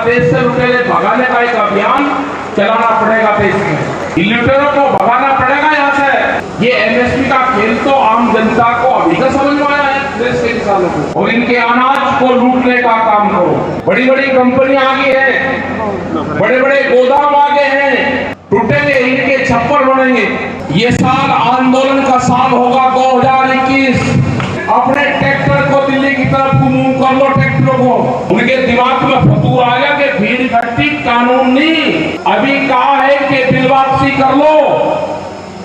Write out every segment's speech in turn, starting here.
देश से लुटेरे भगाने का एक अभियान चलाना पड़ेगा देश में। लुटेरों को भगाना पड़ेगा यहाँ से। ये एमएसपी का खेल तो आम जनता को अभी तक समझ में आया है देश के किसानों को, और इनके अनाज को लूटने का काम करो। बड़ी बड़ी कंपनियां आगे हैं, बड़े बड़े गोदाम आगे हैं, टूटेंगे इनके छप्पर बनेंगे। ये साल आंदोलन का साल होगा 2021। अपने ट्रैक्टर को दिल्ली की तरफ मूव कर लो, ट्रैक्टरों को। उनके दिमाग में फतूर आ गया कि भीड़ इकट्ठी कानून नहीं, अभी कहा है कि बिल वापसी कर लो,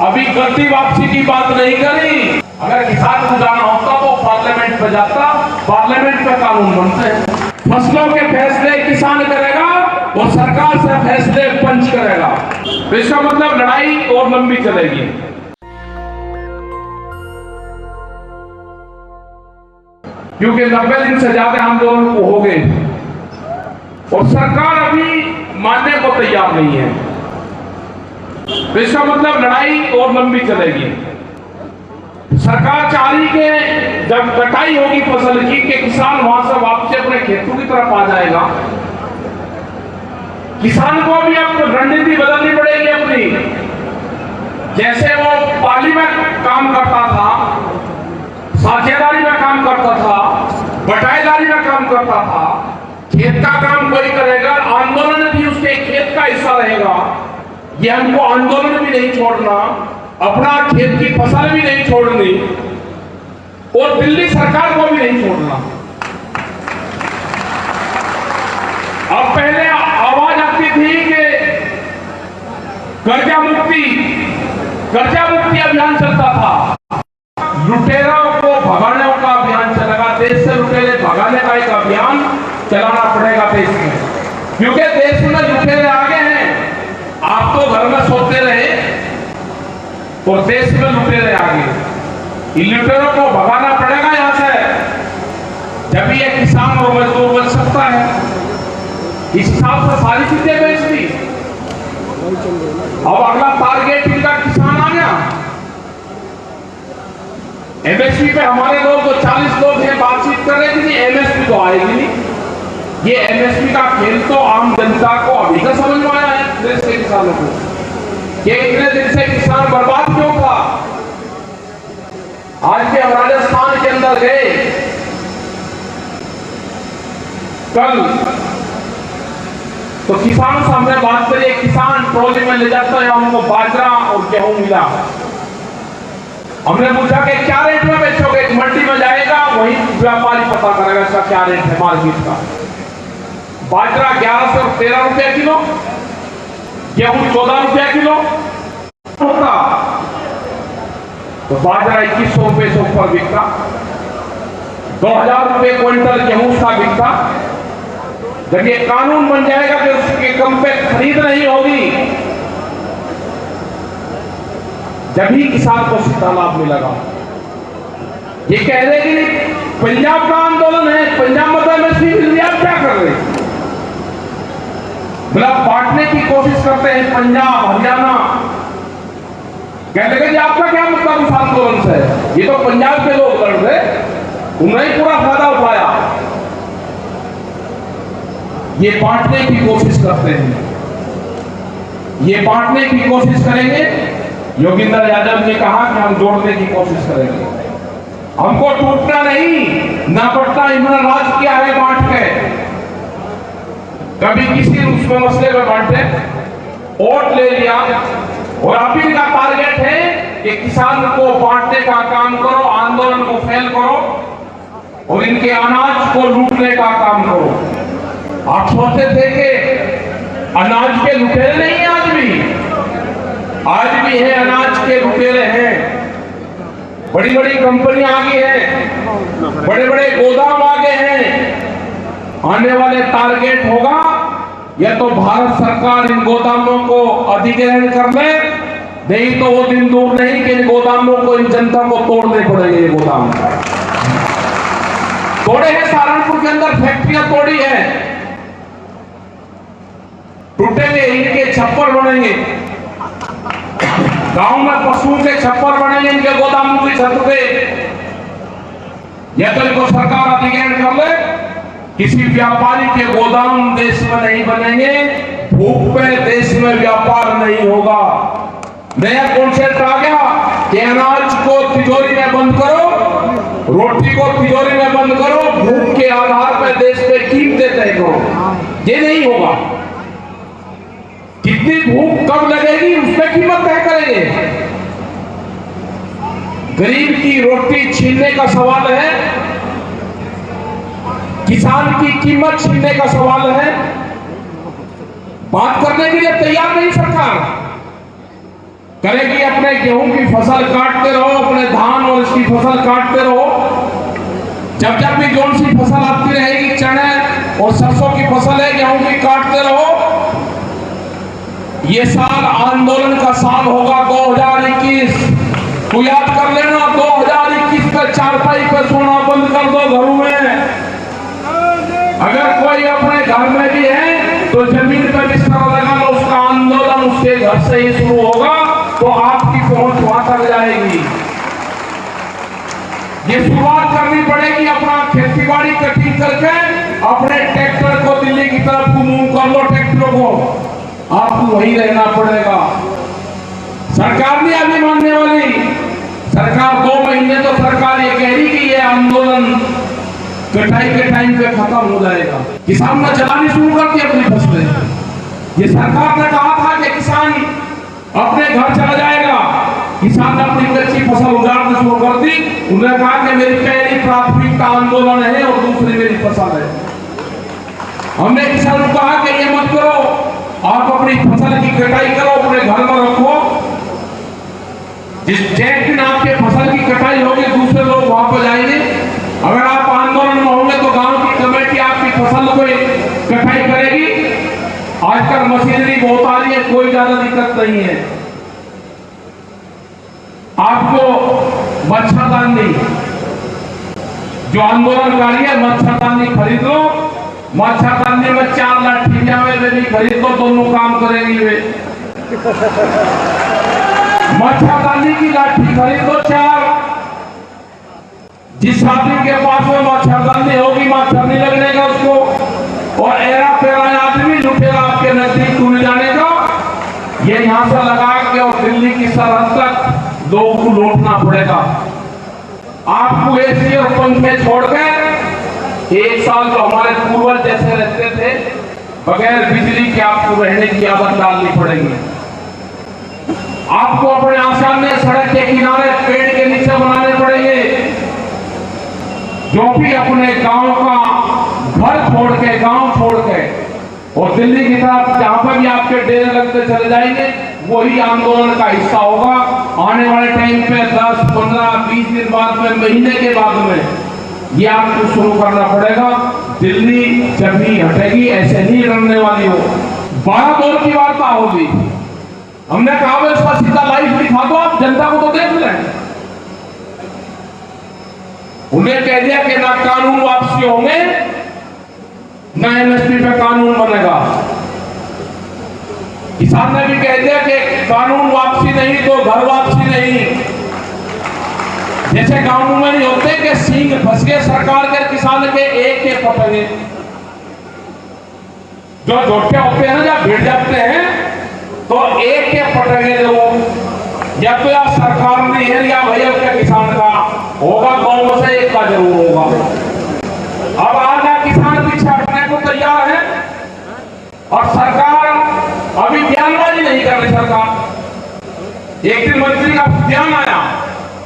अभी गलती वापसी की बात नहीं करी। अगर किसान को जाना होता तो पार्लियामेंट पे जाता, पार्लियामेंट पे कानून बनते हैं। फसलों के फैसले किसान करेगा और सरकार से फैसले पंच करेगा। तो इसका मतलब लड़ाई और लंबी चलेगी। क्योंकि 90 दिन से ज्यादा आंदोलन को हो गए और सरकार अभी मानने को तैयार नहीं है। तो इसका मतलब लड़ाई और लंबी चलेगी। सरकार चाह रही कि जब कटाई होगी फसल की कि किसान वहां से वापस अपने खेतों की तरफ आ जाएगा। किसान को भी अब रणनीति बदलनी पड़ेगी अपनी। जैसे वो पाली में काम करता था, साझेदारी में काम करता था, बटाईदारी में काम करता था, खेत का काम कोई करेगा, आंदोलन भी उसके खेत का हिस्सा रहेगा। ये हमको आंदोलन भी नहीं छोड़ना, अपना खेत की फसल भी नहीं छोड़नी और दिल्ली सरकार को भी नहीं छोड़ना। अब पहले आवाज आती थी कि कर्जा मुक्ति अभियान चलता था, लुटेरों को भगाने का अभियान चलेगा, देश से लुटेरे भगाने का एक अभियान चलाना पड़ेगा देश में। क्योंकि देश में लुटेरे आगे हैं। आप तो घर में सोते रहे और देश में लुटेरे आगे। इन लुटेरों को भगाना पड़ेगा यहाँ से, जब ये किसान और मजदूर बन सकता है। इस हिसाब से सारी चीजें बेच दी। अब अगला टारगेट इनका किसान आ गया। एमएसपी पे हमारे लोग तो 40 लोग हैं, बातचीत कर रहे थे, एमएसपी तो आएगी नहीं। ये एमएसपी का खेल तो आम जनता को अभी तक समझ में आया है देश के किसानों को। ये इतने दिन से किसान बर्बाद क्यों था। आज के हम राजस्थान के अंदर गए, कल तो किसानों से हमने बात करी। किसान ट्रॉली में ले जाता है, हमको बाजरा और गेहूं मिला। हमने पूछा कि क्या रेट में बेचोगे। मंडी में जाएगा, वही व्यापारी पता करेगा इसका क्या रेट है मार्केट का। बाजरा 11 से 13 रुपया किलो, गेहूं 14 रुपया किलो होता, तो बाजरा 2100 रुपये से ऊपर बिकता। 2000 रुपये क्विंटल गेहूं का बिकता। जब ये कानून बन जाएगा कि उसके कम पे खरीद नहीं होगी, जब ही किसान को सीधा लाभ मिलेगा। ये कह रहे कि पंजाब का आंदोलन है, पंजाब में आप क्या कर रहे हैं। मतलब बांटने की कोशिश करते हैं पंजाब हरियाणा। कहते हैं आपका क्या मतलब इस आंदोलन से। ये तो पंजाब के लोग लड़ रहे, उन्हें पूरा फायदा उठाया। ये बांटने की कोशिश करते हैं, ये बांटने की कोशिश करेंगे। योगेंद्र यादव ने कहा कि हम जोड़ने की कोशिश करेंगे, हमको टूटना नहीं ना पड़ता। इन्होंने राज किया है बांट के, कभी किसी उसमें मसले में बांटे, वोट ले लिया। और अभी का टारगेट है कि किसान को बांटने का काम करो, आंदोलन को फेल करो और इनके अनाज को लूटने का काम करो। आप सोचते थे कि अनाज के लुटेरे नहीं है, आज भी है अनाज के लुटेरे हैं। बड़ी बड़ी कंपनियां आगे हैं, बड़े बड़े गोदाम आगे हैं। आने वाले टारगेट होगा या तो भारत सरकार इन गोदामों को अधिग्रहण कर ले, नहीं तो वो दिन दूर नहीं कि इन गोदामों को, इन जनता को तोड़ने पड़ेंगे। ये गोदाम तोड़े हैं, सहारनपुर के अंदर फैक्ट्रियां तोड़ी है, टूटेंगे, इनके छप्पर बनेंगे। गांव में पशुओं के छप्पर बनेंगे इनके गोदामों की छत पे। या तो इनको सरकार अधिग्रहण कर ले किसी व्यापारी के गोदाम देश में नहीं बनेंगे, भूख पे देश में व्यापार नहीं होगा। नया कॉन्सेप्ट आ गया कि अनाज को तिजोरी में बंद करो, रोटी को तिजोरी में बंद करो, भूख के आधार पर देश पे कीमतें तय करो। ये नहीं होगा। कितनी भूख कब लगेगी उस पर कीमत तय करेंगे। गरीब की रोटी छीनने का सवाल है, किसान की कीमत छीनने का सवाल है। बात करने के लिए तैयार नहीं सरकार। करेगी अपने गेहूं की फसल काटते रहो, अपने धान और इसकी फसल काटते रहो। जब जब भी कौन सी फसल आती रहेगी, चने और सरसों की फसल है, गेहूं की काटते रहो। ये साल आंदोलन का साल होगा 2021। तो याद कर लेना, 2021 का चारपाई पर सोना बंद कर दो घरों में। अगर कोई अपने घर में भी है तो जमीन पर बिस्तर लगा लो, उसका आंदोलन उसके घर से ही शुरू होगा, तो आपकी पहुंच वहां तक जाएगी। ये शुरुआत करनी पड़ेगी। अपना खेती बाड़ी कटिंग करके अपने ट्रैक्टर को दिल्ली की तरफ मूव कर लो। ट्रैक्टरों को आपको वही रहना पड़ेगा। सरकार नहीं अभी मानने वाली। सरकार 2 महीने तो सरकार ये कह रही कि ये आंदोलन कटाई के टाइम पे खत्म हो जाएगा। किसान ने जलानी शुरू कर दी अपनी फसलें। ये सरकार ने कहा था कि किसान अपने घर चला जाएगा। किसान ने अपनी कच्ची फसल उजाड़ना शुरू कर दी। उन्होंने कहा कि मेरी पहली प्राथमिकता आंदोलन है और दूसरी मेरी फसल है। हमने किसानों को कहा कि ये मत करो, आप अपनी फसल की कटाई करो, अपने घर में रखो। जिस दिन आपके फसल की कटाई होगी, दूसरे लोग वहां पर जाएंगे। अगर आप आंदोलन में होंगे तो गांव की कमेटी आपकी फसल को कटाई करेगी। आजकल मशीनरी बहुत आ रही है, कोई ज्यादा दिक्कत नहीं है। आपको मच्छरदानी, जो आंदोलनकारी है, मच्छरदानी खरीद लो। मच्छरदानी में 4 लाठियां में भी खरीद लो, दोनों काम करेंगी वे। मच्छरदानी की लाठी खरीद लो 4। जिस आदमी के पास में मच्छरदानी होगी, मच्छर नहीं लगने का उसको। और एरा पेरा आदमी लुटेगा आपके नजदीक टूट जाने का। ये यहां से लगा के और दिल्ली की सरहद तक लोगों को लौटना पड़ेगा। आपको एसी और पंखे छोड़कर 1 साल जो हमारे पूर्वज जैसे रहते थे, बगैर बिजली के आपको रहने की आदत डालनी पड़ेगी। आपको अपने आसानी सड़क के किनारे पेड़ के नीचे बनाने पड़ेंगे। जो भी अपने गांव का घर छोड़ के, गांव छोड़ के और दिल्ली की तरफ जहां पर भी आपके डेरे लगते चले जाएंगे, वही आंदोलन का हिस्सा होगा। आने वाले टाइम पे 10, 15, 20 दिन बाद में, महीने के बाद में ये आपको शुरू करना पड़ेगा। दिल्ली जब ही हटेगी ऐसे नहीं लड़ने वाली हो। 12 दौर की वार्ता होगी। हमने कहा इसका सीधा लाइव दिखा दो, आप जनता को तो देख लें। उन्हें कह दिया कि ना कानून वापसी होंगे, ना एमएसपी पे कानून बनेगा। किसान ने भी कह दिया कि कानून वापसी नहीं तो घर वापसी नहीं। जैसे गांव में नहीं होते कि सींग फंस गए सरकार के, किसान के एक पटेंगे। जो झोटे होते हैं ना, जब भिड़ जाते हैं तो एक के पटेंगे जरूर। या तो या सरकार नहीं है या भैया के किसान का होगा, गांव से एक का जरूर होगा। अब आधा किसान पीछे हटने को तैयार है और सरकार अभी बयानबाजी नहीं कर रही। सरकार एक दिन मंत्री का बयान आया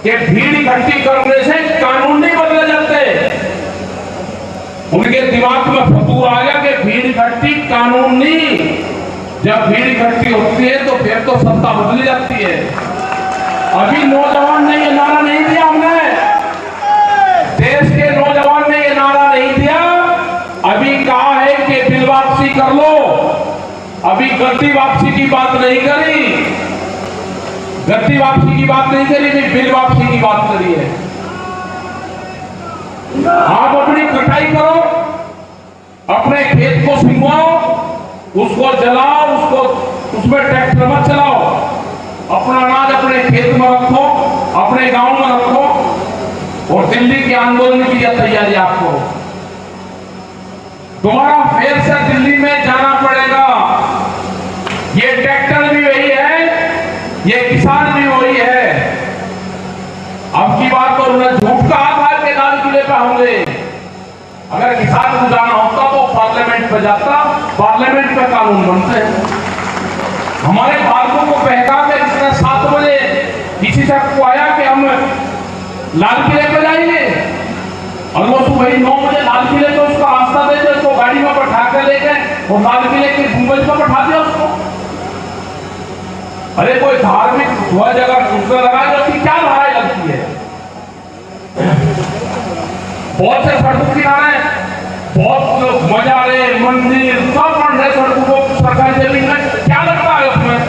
कि भीड़ इकट्ठी करने से कानून नहीं बदले जाते। उनके दिमाग में फतूर आ गया कि भीड़ इकट्ठी कानून नहीं। जब भीड़ इकट्ठी होती है तो फिर तो सत्ता बदली जाती है। अभी नौजवान ने ये नारा नहीं दिया, हमने देश के नौजवान ने ये नारा नहीं दिया। अभी कहा है कि बिल वापसी कर लो। अभी गद्दी वापसी की बात नहीं करी, गद्दी वापसी की बात नहीं करी, बिल वापसी की बात करी है। आप अपनी कटाई करो, अपने खेत को सिंगवाओ, उसको जलाओ, उसको उसमें ट्रैक्टर मत चलाओ। अपना अनाज अपने खेत में रखो, अपने गांव में रखो और दिल्ली के आंदोलन की तैयारी आप करो। तुम्हारा फिर से दिल्ली में जाना पड़ेगा। ये ट्रैक्टर भी वही है, ये किसान भी वही है। अब की बात तो उन्होंने झूठ कहा था कि लाल किले पे होंगे। अगर किसान को जाना होता तो पार्लियामेंट पे जाता, पार्लियामेंट पे कानून बनते हैं। हमारे बालकों को बहका के जिसने 7 बजे किसी से आया कि हम लाल किले पे जाएंगे और वो सुबह 9 बजे लाल किले पे उसका रास्ता दे दे, उसको गाड़ी में बैठा कर ले गए और लाल किले के गुंबज पर बैठा दिया उसको। अरे कोई धार्मिक वह जगह दूसरा लगा जो कि क्या लड़ाई लगती है। बहुत से सड़कों किनारे बहुत लोग मजारे मंदिर सब बन रहे सड़कों को सरकारी जमीन में, क्या लगता है उसमें?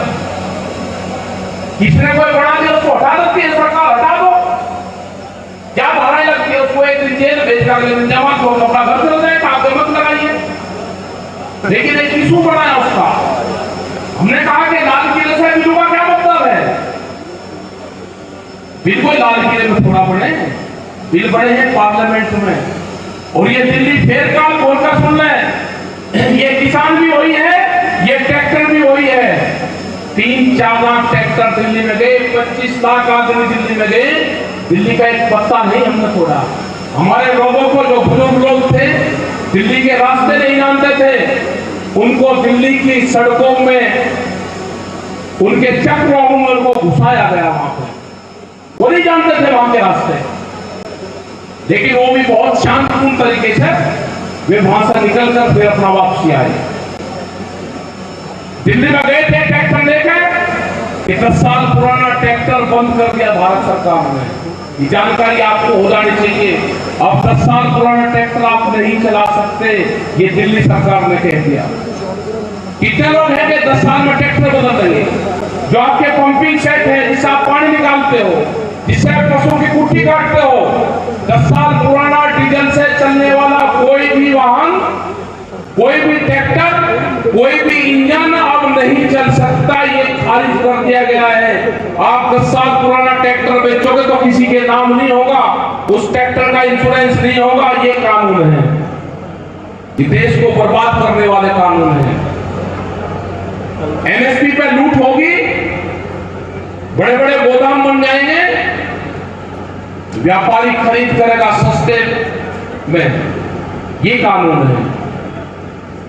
किसने कोई बना दिया उसको हटा देती है सरकार, हटा दो। क्या लड़ाई लगती है? उसको एक दिन जेल भेज कर जमा को अपना घर चल जाए, कागज मत लगाइए। लेकिन एक इशू बनाया उसका। हमने कहा कि लाल किले से बिल्लू का क्या मतलब है? बिल कोई लाल किले में थोड़ा बने, बिल बड़े हैं पार्लियामेंट में। और ये दिल्ली फेर का बोलकर सुन ले, ये किसान भी वही है, ये ट्रैक्टर भी वही है। 3-4 लाख ट्रैक्टर दिल्ली में गए, 25 लाख आदमी दिल्ली में गए। दिल्ली का एक पत्ता नहीं हमने तोड़ा। हमारे लोगों को, जो बुजुर्ग लोग थे दिल्ली के रास्ते नहीं जानते थे, उनको दिल्ली की सड़कों में उनके चक्रों में उनको घुसाया गया। वहां पे वो नहीं जानते थे वहां के रास्ते, लेकिन वो भी बहुत शांतिपूर्ण तरीके से वे वहां से निकलकर फिर अपना वापसी आए। दिल्ली में गए थे ट्रैक्टर लेकर, 10 साल पुराना ट्रैक्टर बंद कर दिया भारत सरकार ने। ये जानकारी आपको हो जानी चाहिए। अब 10 साल पुराना ट्रैक्टर आप नहीं चला सकते, ये दिल्ली सरकार ने कह दिया। कितने लोग हैं कि 10 साल में ट्रैक्टर बदल देंगे? जो आपके पंपिंग सेट है, जिससे आप पानी निकालते हो, जिससे आप पशुओं की कुट्टी काटते हो, 10 साल पुराना डीजल से चलने वाला कोई भी वाहन, कोई भी ट्रैक्टर, कोई भी इंजन अब नहीं चल सकता। ये खारिज कर दिया गया है। आप 10 साल पुराना ट्रैक्टर बेचोगे तो किसी के नाम नहीं होगा, उस ट्रैक्टर का इंश्योरेंस नहीं होगा। ये कानून है, ये देश को बर्बाद करने वाले कानून है। एमएसपी पे लूट होगी, बड़े बड़े गोदाम बन जाएंगे, व्यापारी खरीद करेगा सस्ते में। ये कानून है।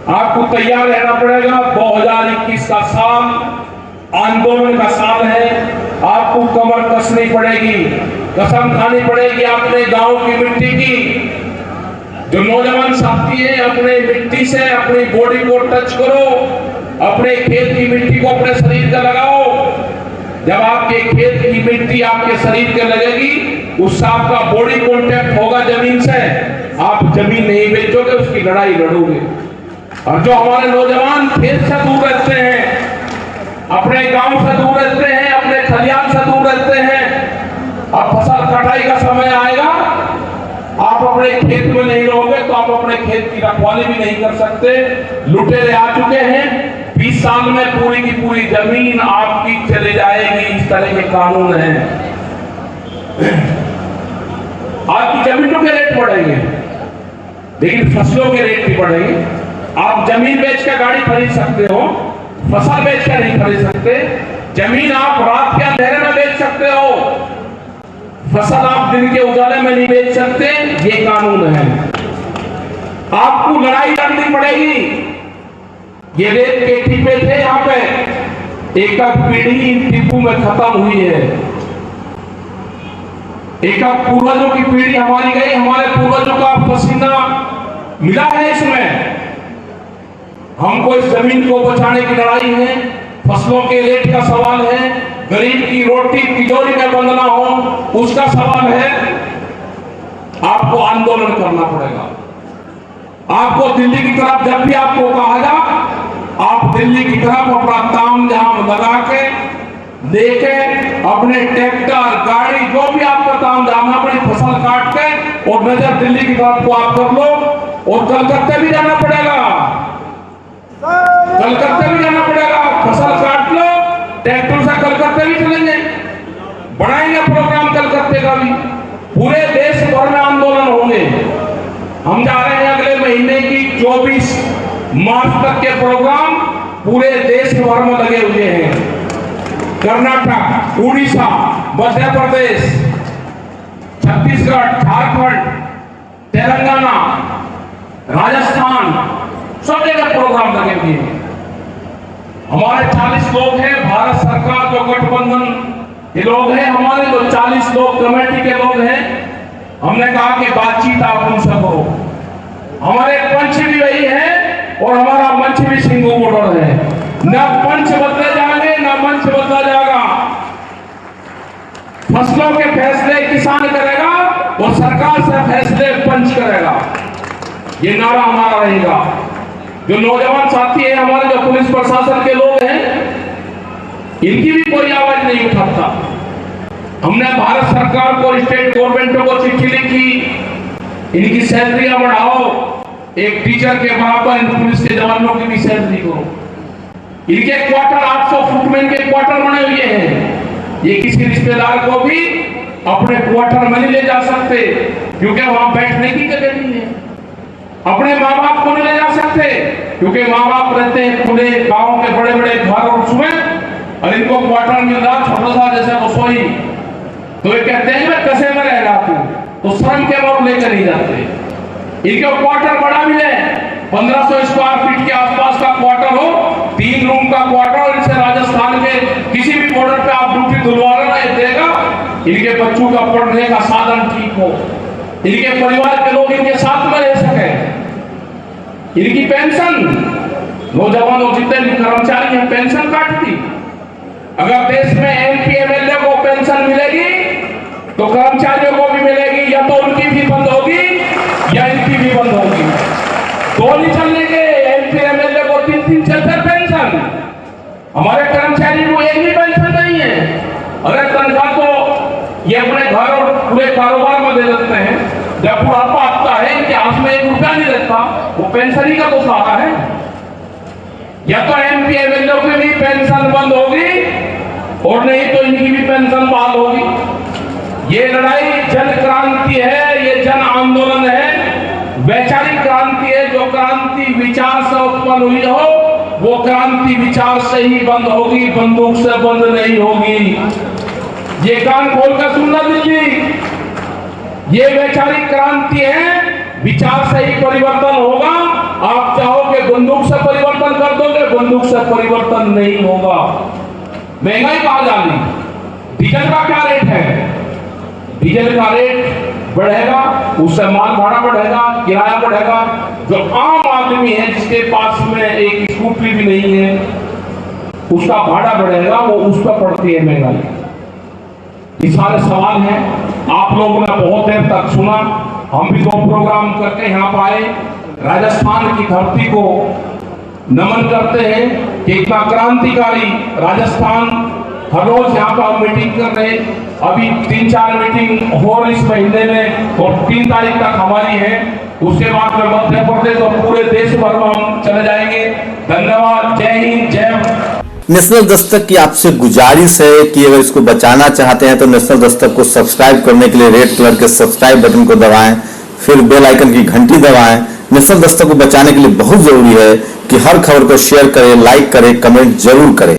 आपको तैयार रहना पड़ेगा। 2021 का साल आंदोलन का साल है। आपको कमर कसनी पड़ेगी, कसम खानी पड़ेगी अपने गांव की मिट्टी की। जो नौजवान साथी हैं, अपने मिट्टी से अपनी बॉडी को टच करो, अपने खेत की मिट्टी को अपने शरीर पे लगाओ। जब आपके खेत की मिट्टी आपके शरीर पे लगेगी, उससे आपका बॉडी कांटेक्ट होगा जमीन से, आप जमीन नहीं बेचोगे, उसकी लड़ाई लड़ोगे। और जो हमारे नौजवान खेत से दूर रहते हैं, अपने गांव से दूर रहते हैं, अपने खलियान से दूर रहते हैं, अब फसल कटाई का समय आएगा, आप अपने खेत में नहीं रहोगे तो आप अपने खेत की रखवाली भी नहीं कर सकते। लुटेरे आ चुके हैं। 20 साल में पूरी की पूरी जमीन आपकी चली जाएगी। इस तरह के कानून हैं। आपकी जमीनों के रेट बढ़ेंगे, लेकिन फसलों के रेट भी बढ़ेंगे। आप जमीन बेच कर गाड़ी खरीद सकते हो, फसल बेच कर नहीं खरीद सकते। जमीन आप रात के अंधेरे में बेच सकते हो, फसल आप दिन के उजाले में नहीं बेच सकते। ये कानून है। आपको लड़ाई लड़नी पड़ेगी। ये रेत के टिपे थे यहाँ पे, एक पीढ़ी टिप्पू में खत्म हुई है। एक पूर्वजों की पीढ़ी हमारी गई, हमारे पूर्वजों का पसीना मिला है इसमें। हमको इस जमीन को बचाने की लड़ाई है। फसलों के रेट का सवाल है, गरीब की रोटी तिजोरी में बंद ना हो उसका सवाल है। आपको आंदोलन करना पड़ेगा। आपको दिल्ली की तरफ, जब भी आपको कहा जा, आप दिल्ली की तरफ अपना ताम झाम लगा के लेके अपने ट्रैक्टर गाड़ी जो भी आपका ताम झाम, अपनी फसल काट के और नजर दिल्ली की तरफ को आप कर लो। और कलकत्ते भी जाना पड़ेगा, कलकत्ते भी जाना पड़ेगा। फसल काट लो, ट्रैक्टर से कलकत्ते भी चलेंगे, बढ़ाएंगे प्रोग्राम कलकत्ते का भी। पूरे देश भर में आंदोलन होंगे। हम जा रहे हैं अगले महीने की 24 मार्च तक के प्रोग्राम पूरे देश भर में लगे हुए हैं। कर्नाटक, उड़ीसा, मध्य प्रदेश, छत्तीसगढ़, झारखंड, तेलंगाना, राजस्थान, सब जगह प्रोग्राम लगे हुए हैं। हमारे 40 लोग हैं, भारत सरकार जो गठबंधन के लोग हैं, हमारे जो 40 लोग कमेटी के लोग हैं, हमने कहा कि बातचीत आप उनसे करो। हमारे पंच भी वही है और हमारा मंच भी सिंगू बॉर्डर है। न पंच बदले जाएंगे न मंच बदला जाएगा। फसलों के फैसले किसान करेगा और सरकार से फैसले पंच करेगा। ये नारा हमारा रहेगा। जो नौजवान साथी है हमारे, जो पुलिस प्रशासन के लोग हैं, इनकी भी कोई आवाज नहीं उठाता। हमने भारत सरकार को, स्टेट गवर्नमेंटों को चिट्ठी लिखी, इनकी सैलरियां बढ़ाओ, एक टीचर के बराबर इन पुलिस के जवानों की भी सैलरी करो। इनके क्वार्टर 800 फुट में इनके क्वार्टर बने हुए हैं। ये किसी रिश्तेदार को भी अपने क्वार्टर में नहीं ले जा सकते क्योंकि वहां बैठने की जगह नहीं है। अपने माँ बाप को नहीं ले जा सकते क्योंकि माँ बाप रहते हैं खुले गांव के बड़े बड़े घर और उसमें, और इनको क्वार्टर मिल रहा छोटा सा जैसे रसोई। तो ये कहते हैं मैं कसे में रह रहा हूं, तो श्रम के बाद लेकर नहीं जाते। इनके क्वार्टर बड़ा भी है, 1500 स्क्वायर फीट के आसपास का क्वार्टर हो, 3 रूम का क्वार्टर, और इनसे राजस्थान के किसी भी बॉर्डर पे आप ड्यूटी दिलवा देगा। इनके बच्चों का पढ़ने का साधन ठीक हो, इनके परिवार के लोग इनके साथ में रह सके। इनकी पेंशन, नौजवानों जितने भी कर्मचारी हैं पेंशन काटती। अगर देश में एमपी एमएलए को पेंशन मिलेगी तो कर्मचारियों को भी मिलेगी, या तो उनकी भी बंद होगी या इनकी भी बंद होगी। दो नहीं चलने के, एमपी एमएलए को 3-3 4 पेंशन, हमारे कर्मचारी को एक भी पेंशन नहीं है। अरे तनख्वाह तो ये अपने घर और पूरे कारोबार में दे देते हैं। जब बुढ़ापा आता है इनके हाथ में 1 रुपया नहीं रहता, वो पेंशन ही का तो सहारा है। या तो एमपी एमएलए की भी पेंशन बंद होगी और नहीं तो इनकी भी पेंशन बहाल होगी। ये लड़ाई जन क्रांति है, ये जन आंदोलन है, वैचारिक क्रांति है। जो क्रांति विचार से उत्पन्न हुई हो वो क्रांति विचार से ही बंद होगी, बंदूक से बंद नहीं होगी। ये कान खोलकर सुनना दीजिए, ये वैचारिक क्रांति है, विचार से ही परिवर्तन होगा। आप चाहोगे बंदूक से परिवर्तन कर दोगे, बंदूक से परिवर्तन नहीं होगा। महंगाई कहाँ जानी, डीजल का क्या रेट है, डीजल का रेट बढ़ेगा, उससे माल भाड़ा बढ़ेगा, किराया बढ़ेगा। जो आम आदमी है जिसके पास में एक स्कूटी भी नहीं है उसका भाड़ा बढ़ेगा, वो उस पर पड़ती है महंगाई। ये सारे सवाल हैं। आप लोगों ने बहुत देर तक सुना, हम भी 2 प्रोग्राम करके यहाँ पर आए। राजस्थान की धरती को नमन करते हैं कि इतना क्रांतिकारी राजस्थान, हर रोज यहाँ पर हम मीटिंग कर रहे हैं। अभी 3-4 मीटिंग हो इस महीने में और 3 तारीख तक हमारी है। उसके बाद में मध्य प्रदेश और पूरे देश भर में हम चले जाएंगे। धन्यवाद, जय हिंद, जय। नेशनल दस्तक की आपसे गुजारिश है कि अगर इसको बचाना चाहते हैं तो नेशनल दस्तक को सब्सक्राइब करने के लिए रेड कलर के सब्सक्राइब बटन को दबाएं, फिर बेल आइकन की घंटी दबाएं। नेशनल दस्तक को बचाने के लिए बहुत जरूरी है कि हर खबर को शेयर करें, लाइक करें, कमेंट जरूर करें।